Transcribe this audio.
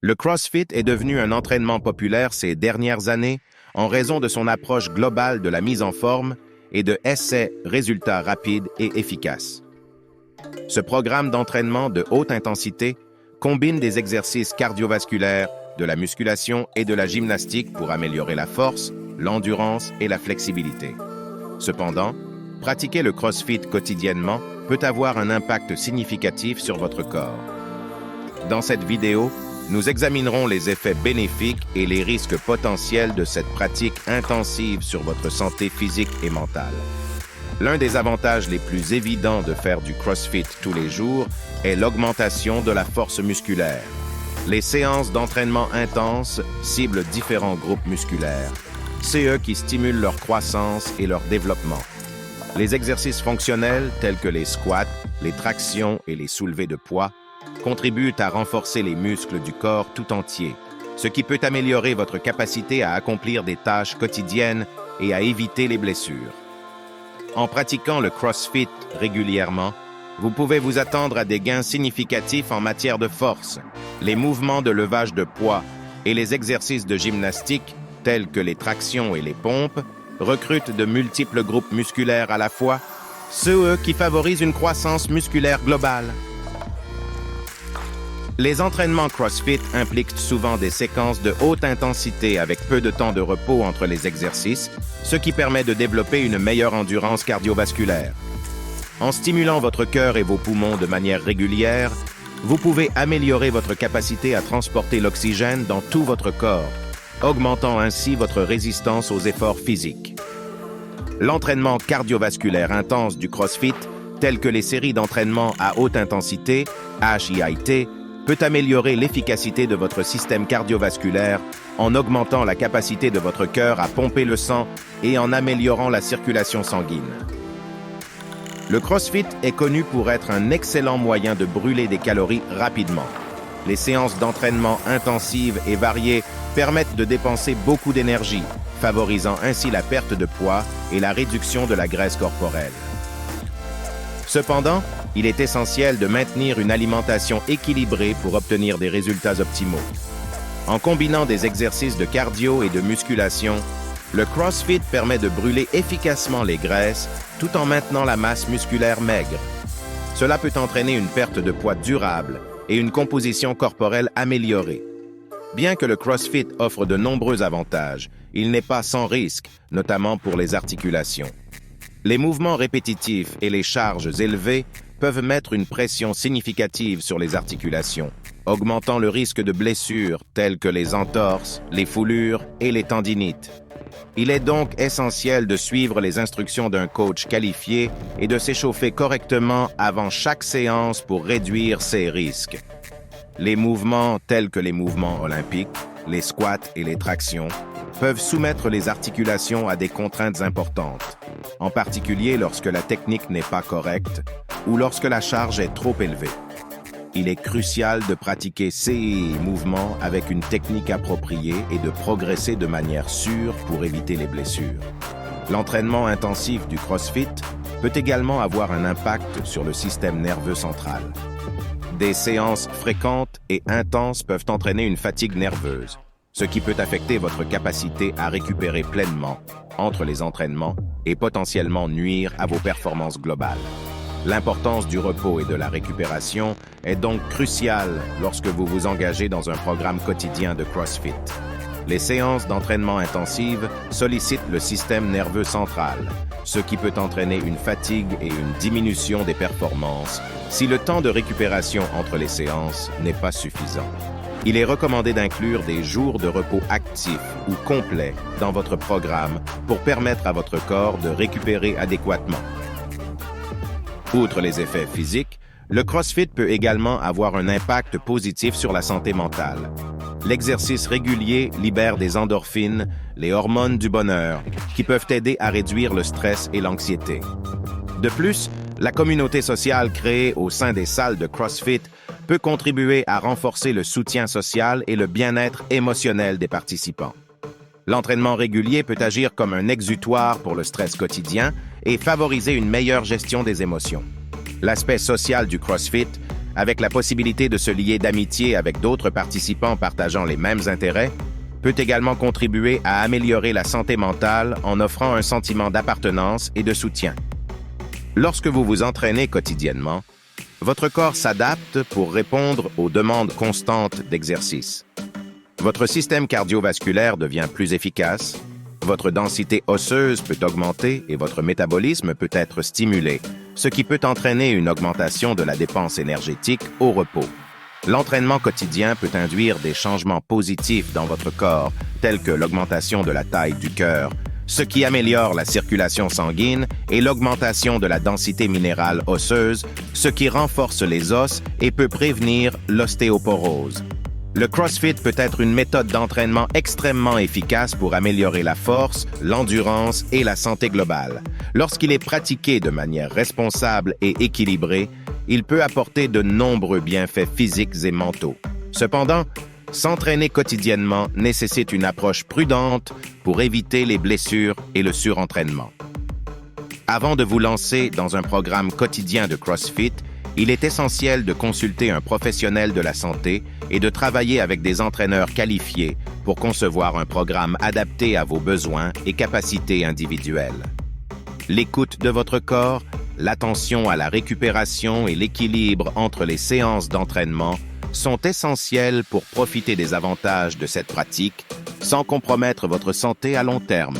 Le CrossFit est devenu un entraînement populaire ces dernières années en raison de son approche globale de la mise en forme et de essais-résultats rapides et efficaces. Ce programme d'entraînement de haute intensité combine des exercices cardiovasculaires, de la musculation et de la gymnastique pour améliorer la force, l'endurance et la flexibilité. Cependant, pratiquer le CrossFit quotidiennement peut avoir un impact significatif sur votre corps. Dans cette vidéo, nous examinerons les effets bénéfiques et les risques potentiels de cette pratique intensive sur votre santé physique et mentale. L'un des avantages les plus évidents de faire du CrossFit tous les jours est l'augmentation de la force musculaire. Les séances d'entraînement intenses ciblent différents groupes musculaires. C'est eux qui stimulent leur croissance et leur développement. Les exercices fonctionnels tels que les squats, les tractions et les soulevés de poids contribuent à renforcer les muscles du corps tout entier, ce qui peut améliorer votre capacité à accomplir des tâches quotidiennes et à éviter les blessures. En pratiquant le CrossFit régulièrement, vous pouvez vous attendre à des gains significatifs en matière de force. Les mouvements de levage de poids et les exercices de gymnastique, tels que les tractions et les pompes, recrutent de multiples groupes musculaires à la fois, ceux qui favorisent une croissance musculaire globale. Les entraînements CrossFit impliquent souvent des séquences de haute intensité avec peu de temps de repos entre les exercices, ce qui permet de développer une meilleure endurance cardiovasculaire. En stimulant votre cœur et vos poumons de manière régulière, vous pouvez améliorer votre capacité à transporter l'oxygène dans tout votre corps, augmentant ainsi votre résistance aux efforts physiques. L'entraînement cardiovasculaire intense du CrossFit, tel que les séries d'entraînement à haute intensité, HIIT, peut améliorer l'efficacité de votre système cardiovasculaire en augmentant la capacité de votre cœur à pomper le sang et en améliorant la circulation sanguine. Le CrossFit est connu pour être un excellent moyen de brûler des calories rapidement. Les séances d'entraînement intensives et variées permettent de dépenser beaucoup d'énergie, favorisant ainsi la perte de poids et la réduction de la graisse corporelle. Cependant, il est essentiel de maintenir une alimentation équilibrée pour obtenir des résultats optimaux. En combinant des exercices de cardio et de musculation, le CrossFit permet de brûler efficacement les graisses tout en maintenant la masse musculaire maigre. Cela peut entraîner une perte de poids durable et une composition corporelle améliorée. Bien que le CrossFit offre de nombreux avantages, il n'est pas sans risque, notamment pour les articulations. Les mouvements répétitifs et les charges élevées peuvent mettre une pression significative sur les articulations, augmentant le risque de blessures telles que les entorses, les foulures et les tendinites. Il est donc essentiel de suivre les instructions d'un coach qualifié et de s'échauffer correctement avant chaque séance pour réduire ces risques. Les mouvements tels que les mouvements olympiques, les squats et les tractions peuvent soumettre les articulations à des contraintes importantes, en particulier lorsque la technique n'est pas correcte ou lorsque la charge est trop élevée. Il est crucial de pratiquer ces mouvements avec une technique appropriée et de progresser de manière sûre pour éviter les blessures. L'entraînement intensif du CrossFit peut également avoir un impact sur le système nerveux central. Des séances fréquentes et intenses peuvent entraîner une fatigue nerveuse, ce qui peut affecter votre capacité à récupérer pleinement entre les entraînements et potentiellement nuire à vos performances globales. L'importance du repos et de la récupération est donc cruciale lorsque vous vous engagez dans un programme quotidien de CrossFit. Les séances d'entraînement intensives sollicitent le système nerveux central, ce qui peut entraîner une fatigue et une diminution des performances si le temps de récupération entre les séances n'est pas suffisant. Il est recommandé d'inclure des jours de repos actifs ou complets dans votre programme pour permettre à votre corps de récupérer adéquatement. Outre les effets physiques, le CrossFit peut également avoir un impact positif sur la santé mentale. L'exercice régulier libère des endorphines, les hormones du bonheur, qui peuvent aider à réduire le stress et l'anxiété. De plus, la communauté sociale créée au sein des salles de CrossFit peut contribuer à renforcer le soutien social et le bien-être émotionnel des participants. L'entraînement régulier peut agir comme un exutoire pour le stress quotidien et favoriser une meilleure gestion des émotions. L'aspect social du CrossFit avec la possibilité de se lier d'amitié avec d'autres participants partageant les mêmes intérêts, peut également contribuer à améliorer la santé mentale en offrant un sentiment d'appartenance et de soutien. Lorsque vous vous entraînez quotidiennement, votre corps s'adapte pour répondre aux demandes constantes d'exercice. Votre système cardiovasculaire devient plus efficace, votre densité osseuse peut augmenter et votre métabolisme peut être stimulé, ce qui peut entraîner une augmentation de la dépense énergétique au repos. L'entraînement quotidien peut induire des changements positifs dans votre corps, tels que l'augmentation de la taille du cœur, ce qui améliore la circulation sanguine, et l'augmentation de la densité minérale osseuse, ce qui renforce les os et peut prévenir l'ostéoporose. Le CrossFit peut être une méthode d'entraînement extrêmement efficace pour améliorer la force, l'endurance et la santé globale. Lorsqu'il est pratiqué de manière responsable et équilibrée, il peut apporter de nombreux bienfaits physiques et mentaux. Cependant, s'entraîner quotidiennement nécessite une approche prudente pour éviter les blessures et le surentraînement. Avant de vous lancer dans un programme quotidien de CrossFit, il est essentiel de consulter un professionnel de la santé et de travailler avec des entraîneurs qualifiés pour concevoir un programme adapté à vos besoins et capacités individuelles. L'écoute de votre corps, l'attention à la récupération et l'équilibre entre les séances d'entraînement sont essentiels pour profiter des avantages de cette pratique sans compromettre votre santé à long terme.